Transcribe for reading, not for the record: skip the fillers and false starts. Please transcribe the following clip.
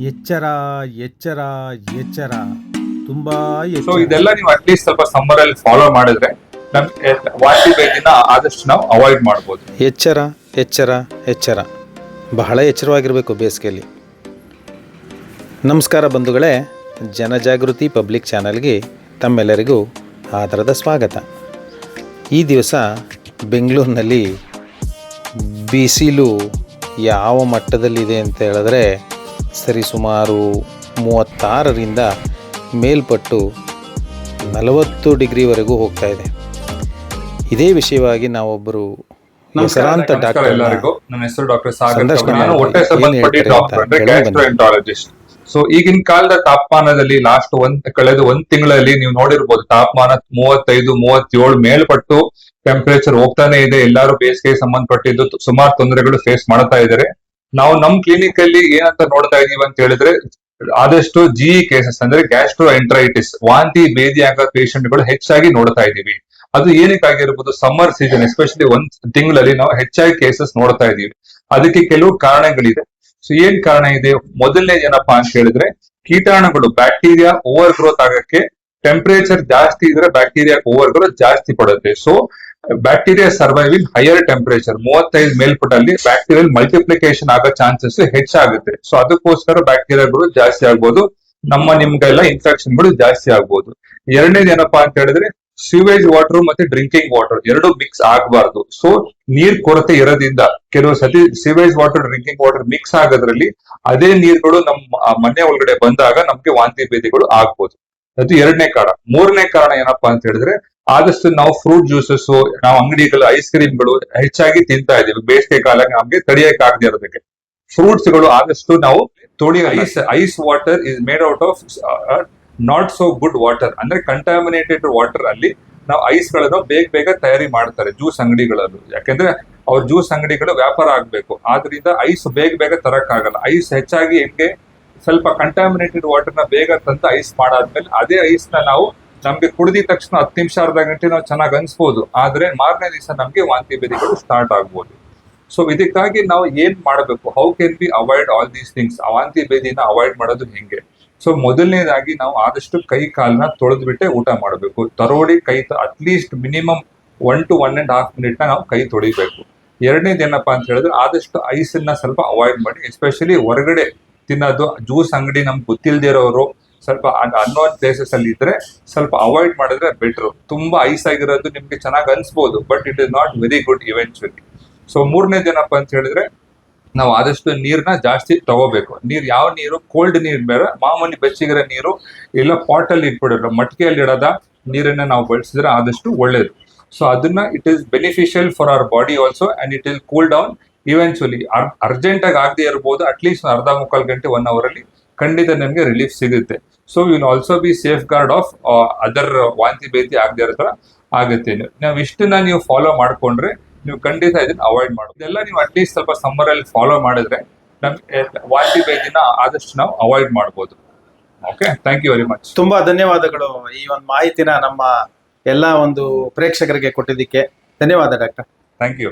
ಎಚ್ಚರ ಎಚ್ಚರ ಎಚ್ಚರ ತುಂಬಾ ಸೊ ಎಚ್ಚರ. ಇದೆಲ್ಲ ನೀವು ಅಟ್ಲೀಸ್ಟ್ ಸ್ವಲ್ಪ ಸಮ್ಮರ್ ಅಲ್ಲಿ ಫಾಲೋ ಮಾಡಿದ್ರೆ ನಮ್ಗೆ ವಾಂತಿ ಭೇದಿನ ಆದಷ್ಟು ನಾವು ಅವಾಯ್ಡ್ ಮಾಡ್ಬೋದು. ಎಚ್ಚರ ಎಚ್ಚರ ಎಚ್ಚರ, ಬಹಳ ಎಚ್ಚರವಾಗಿರಬೇಕು ಬೇಸಿಗೆಯಲ್ಲಿ. ನಮಸ್ಕಾರ ಬಂಧುಗಳೇ, ಜನಜಾಗೃತಿ ಪಬ್ಲಿಕ್ ಚಾನಲ್ಗೆ ತಮ್ಮೆಲ್ಲರಿಗೂ ಆದರದ ಸ್ವಾಗತ. ಈ ದಿವಸ ಬೆಂಗಳೂರಿನಲ್ಲಿ ಬಿಸಿಲು ಯಾವ ಮಟ್ಟದಲ್ಲಿದೆ ಅಂತ ಹೇಳಿದ್ರೆ ಸರಿಸುಮಾರು 36ರಿಂದ ಮೇಲ್ಪಟ್ಟು 40 ಡಿಗ್ರಿವರೆಗೂ ಹೋಗ್ತಾ ಇದೆ. ಇದೇ ವಿಷಯವಾಗಿ ನಾವೊಬ್ಬರು ಹೆಸರಾಂತ ಡಾಕ್ಟರ್ ಎಲ್ಲರಿಗೂ ನನ್ನ ಹೆಸರು ಡಾಕ್ಟರ್ ಸಾಗರ್. ಸಂದರ್ಶನ ನಾನು ಹೊಟ್ಟೆ ಸಂಬಂಧಪಟ್ಟ ಡಾಕ್ಟರ್ ಅಂದ್ರೆ ಗ್ಯಾಸ್ಟ್ರೋಎಂಟರಾಲಜಿಸ್ಟ್. ಸೊ ಈಗಿನ ಕಾಲದ ತಾಪಮಾನದಲ್ಲಿ ಕಳೆದ ಒಂದ್ ತಿಂಗಳಲ್ಲಿ ನೀವು ನೋಡಿರ್ಬೋದು, ತಾಪಮಾನ 35-37 ಮೇಲ್ಪಟ್ಟು ಟೆಂಪರೇಚರ್ ಹೋಗ್ತಾನೆ ಇದೆ. ಎಲ್ಲರೂ ಬೇಸಿಗೆ ಸಂಬಂಧಪಟ್ಟಿದ್ದು ಸುಮಾರು ತೊಂದರೆಗಳು ಫೇಸ್ ಮಾಡ್ತಾ ಇದ್ದಾರೆ. ನಾವು ನಮ್ ಕ್ಲಿನಿಕ್ ಅಲ್ಲಿ ಏನಂತ ನೋಡ್ತಾ ಇದೀವಿ ಅಂತ ಹೇಳಿದ್ರೆ, ಆದಷ್ಟು ಜಿಇ ಕೇಸಸ್ ಅಂದ್ರೆ ಗ್ಯಾಸ್ಟ್ರೋಎಂಟರೈಟಿಸ್, ವಾಂತಿ ಭೇದಿ ಆಗೋ ಪೇಷಂಟ್ಗಳು ಹೆಚ್ಚಾಗಿ ನೋಡ್ತಾ ಇದೀವಿ. ಅದು ಏನಕ್ಕಾಗಿರ್ಬೋದು, ಸಮ್ಮರ್ ಸೀಸನ್ ಎಸ್ಪೆಷಲಿ ಒಂದ್ ತಿಂಗಳಲ್ಲಿ ನಾವು ಹೆಚ್ಚಾಗಿ ಕೇಸಸ್ ನೋಡ್ತಾ ಇದೀವಿ. ಅದಕ್ಕೆ ಕೆಲವು ಕಾರಣಗಳಿದೆ. ಸೊ ಏನ್ ಕಾರಣ ಇದೆ? ಮೊದಲನೇ ಏನಪ್ಪಾ ಅಂತ ಹೇಳಿದ್ರೆ, ಕೀಟಾಣುಗಳು ಬ್ಯಾಕ್ಟೀರಿಯಾ ಓವರ್ ಗ್ರೋತ್ ಆಗಕ್ಕೆ ಟೆಂಪರೇಚರ್ ಜಾಸ್ತಿ ಇದ್ರೆ ಬ್ಯಾಕ್ಟೀರಿಯಾ ಓವರ್ ಗ್ರೋತ್ ಜಾಸ್ತಿ ಪಡುತ್ತೆ. So bacteria survive in higher temperature 35 ಮೇಲ್ಪಟ್ಟಲ್ಲಿ ಬ್ಯಾಕ್ಟೀರಿಯಲ್ ಮಲ್ಟಿಪ್ಲಿಕೇಶನ್ ಆಗೋ ಚಾನ್ಸಸ್ ಹೆಚ್ಚಾಗುತ್ತೆ. ಸೊ ಅದಕ್ಕೋಸ್ಕರ ಬ್ಯಾಕ್ಟೀರಿಯಾಗಳು ಜಾಸ್ತಿ ಆಗ್ಬೋದು, ನಿಮ್ಗೆಲ್ಲ ಇನ್ಫೆಕ್ಷನ್ಗಳು ಜಾಸ್ತಿ ಆಗ್ಬೋದು. ಎರಡನೇದು ಏನಪ್ಪಾ ಅಂತ ಹೇಳಿದ್ರೆ, ಸಿವೇಜ್ ವಾಟರ್ ಮತ್ತೆ ಡ್ರಿಂಕಿಂಗ್ ವಾಟರ್ ಎರಡು ಮಿಕ್ಸ್ ಆಗಬಾರ್ದು. ಸೊ ನೀರ್ ಕೊರತೆ ಇರೋದ್ರಿಂದ ಕೆಲವು ಸತಿ sewage water drinking water mix ಆಗೋದ್ರಲ್ಲಿ ಅದೇ ನೀರ್ಗಳು ನಮ್ಮ ಮನೆ ಒಳಗಡೆ ಬಂದಾಗ ನಮ್ಗೆ ವಾಂತಿ ಭೇದಿಗಳು ಆಗ್ಬೋದು. ಅದು ಎರಡನೇ ಕಾರಣ. ಮೂರನೇ ಕಾರಣ ಏನಪ್ಪಾ ಅಂತ ಹೇಳಿದ್ರೆ, ಆದಷ್ಟು ನಾವು ಫ್ರೂಟ್ ಜ್ಯೂಸಸ್, ನಾವು ಅಂಗಡಿಗಳು ಐಸ್ ಕ್ರೀಮ್ಗಳು ಹೆಚ್ಚಾಗಿ ತಿಂತಾ ಇದೀವಿ. ಬೇಸಿಗೆ ಕಾಲ ನಮ್ಗೆ ತಡಿಯಕ್ ಆಗದೆ ಇರೋದಕ್ಕೆ ಫ್ರೂಟ್ಸ್ ಗಳು ಆದಷ್ಟು ನಾವು ice water is made out of not so good water, ಅಂದ್ರೆ ಕಂಟಾಮಿನೇಟೆಡ್ ವಾಟರ್ ಅಲ್ಲಿ ನಾವು ಐಸ್ ಗಳನ್ನು ಬೇಗ ತಯಾರಿ ಮಾಡ್ತಾರೆ ಜ್ಯೂಸ್ ಅಂಗಡಿಗಳಲ್ಲೂ. ಯಾಕಂದ್ರೆ ಅವ್ರ ಜ್ಯೂಸ್ ಅಂಗಡಿಗಳು ವ್ಯಾಪಾರ ಆಗ್ಬೇಕು, ಆದ್ರಿಂದ ಐಸ್ ಬೇಗ ತರಕ್ ಆಗಲ್ಲ. ಐಸ್ ಹೆಚ್ಚಾಗಿ ಹೆಂಗೆ ಸ್ವಲ್ಪ ಕಂಟಾಮಿನೇಟೆಡ್ ವಾಟರ್ ನ ಬೇಗ ತಂದು ಐಸ್ ಮಾಡಾದ್ಮೇಲೆ ಅದೇ ಐಸ್ ನಾವು ನಮ್ಗೆ ಕುಡಿದ ತಕ್ಷಣ 10 ನಿಮಿಷ ಅರ್ಧ ಗಂಟೆ ನಾವು ಚೆನ್ನಾಗಿ ಅನ್ಸ್ಬೋದು, ಆದ್ರೆ ಮಾರನೇ ದಿವಸ ನಮ್ಗೆ ವಾಂತಿ ಭೇದಿಗಳು ಸ್ಟಾರ್ಟ್ ಆಗ್ಬೋದು. ಸೊ ಇದಕ್ಕಾಗಿ ನಾವು ಏನ್ ಮಾಡಬೇಕು? How can be avoid all these things? ವಾಂತಿ ಭೇದಿನ ಅವಾಯ್ಡ್ ಮಾಡೋದು ಹೆಂಗೆ? ಸೊ ಮೊದಲನೇದಾಗಿ ನಾವು ಆದಷ್ಟು ಕೈ ಕಾಲನ್ನ ತೊಳೆದ್ಬಿಟ್ಟೆ ಊಟ ಮಾಡಬೇಕು. ತರೋಡಿ ಅಟ್ಲೀಸ್ಟ್ ಮಿನಿಮಮ್ 1 to 1.5 minute ನಾವು ಕೈ ತೊಳಿಬೇಕು. ಎರಡನೇದು ಏನಪ್ಪಾ ಅಂತ ಹೇಳಿದ್ರೆ, ಆದಷ್ಟು ಐಸನ್ನ ಸ್ವಲ್ಪ ಅವಾಯ್ಡ್ ಮಾಡಿ. ಎಸ್ಪೆಷಲಿ ಹೊರಗಡೆ ತಿನ್ನೋದು, ಜ್ಯೂಸ್ ಅಂಗಡಿ ನಮ್ಗೆ ಗೊತ್ತಿಲ್ಲದೆ ಇರೋರು ಸ್ವಲ್ಪ ಅನ್ನೋನ್ ಪ್ಲೇಸಸ್ ಅಲ್ಲಿ ಇದ್ರೆ ಸ್ವಲ್ಪ ಅವಾಯ್ಡ್ ಮಾಡಿದ್ರೆ ಬೆಟರ್. ತುಂಬಾ ಐಸ್ ಆಗಿರೋದು ನಿಮ್ಗೆ ಚೆನ್ನಾಗಿ ಅನ್ಸ್ಬೋದು, but it is not very good eventually. So ಮೂರನೇದು ಏನಪ್ಪಾ ಅಂತ ಹೇಳಿದ್ರೆ, ನಾವು ಆದಷ್ಟು ನೀರ್ನ ಜಾಸ್ತಿ ತಗೋಬೇಕು. ಯಾವ ನೀರು? ಕೋಲ್ಡ್ ನೀರ್ ಬೇರೆ, ಮಾಮೂಲಿ ಬೆಚ್ಚಗಿರೋ ನೀರು ಇಲ್ಲ ಪಾಟಲ್ಲಿ ಇಟ್ಬಿಡೋದು, ಮಟ್ಕೆಯಲ್ಲಿ ಇಡೋದ ನೀರನ್ನ ನಾವು ಬಳಸಿದ್ರೆ ಆದಷ್ಟು ಒಳ್ಳೇದು. ಸೊ ಅದನ್ನ it is beneficial for our body also and it will cool down eventually. Urgent ಆಗಿ ಆಗದೆ ಇರ್ಬೋದು, ಅಟ್ಲೀಸ್ಟ್ ಅರ್ಧ ಮುಕ್ಕಾಲು ಗಂಟೆ 1 hour ಅಲ್ಲಿ ಖಂಡಿತ ನಮಗೆ ರಿಲೀಫ್ ಸಿಗುತ್ತೆ. So will also be safeguard of other ವಾಂತಿ ಭೇದಿ ಆಗದೆ ಇರೋ ತರ ಆಗುತ್ತೆ. ನಾವು ಇಷ್ಟನ್ನ ನೀವು ಫಾಲೋ ಮಾಡ್ಕೊಂಡ್ರೆ ನೀವು ಖಂಡಿತ ಇದನ್ನ ಅವಾಯ್ಡ್ ಮಾಡೋದು. ಇದೆಲ್ಲ ನೀವು ಅಟ್ಲೀಸ್ಟ್ ಸ್ವಲ್ಪ ಸಮ್ಮರ್ ಅಲ್ಲಿ ಫಾಲೋ ಮಾಡಿದ್ರೆ ನಮ್ಗೆ ವಾಂತಿ ಭೇದಿನ ಆದಷ್ಟು ನಾವು ಅವಾಯ್ಡ್ ಮಾಡ್ಬೋದು. Okay, thank you very much. ತುಂಬಾ ಧನ್ಯವಾದಗಳು ಈ ಒಂದು ಮಾಹಿತಿನ ನಮ್ಮ ಎಲ್ಲ ಒಂದು ಪ್ರೇಕ್ಷಕರಿಗೆ ಕೊಟ್ಟಿದ್ದಕ್ಕೆ. ಧನ್ಯವಾದ ಡಾಕ್ಟರ್. Thank you.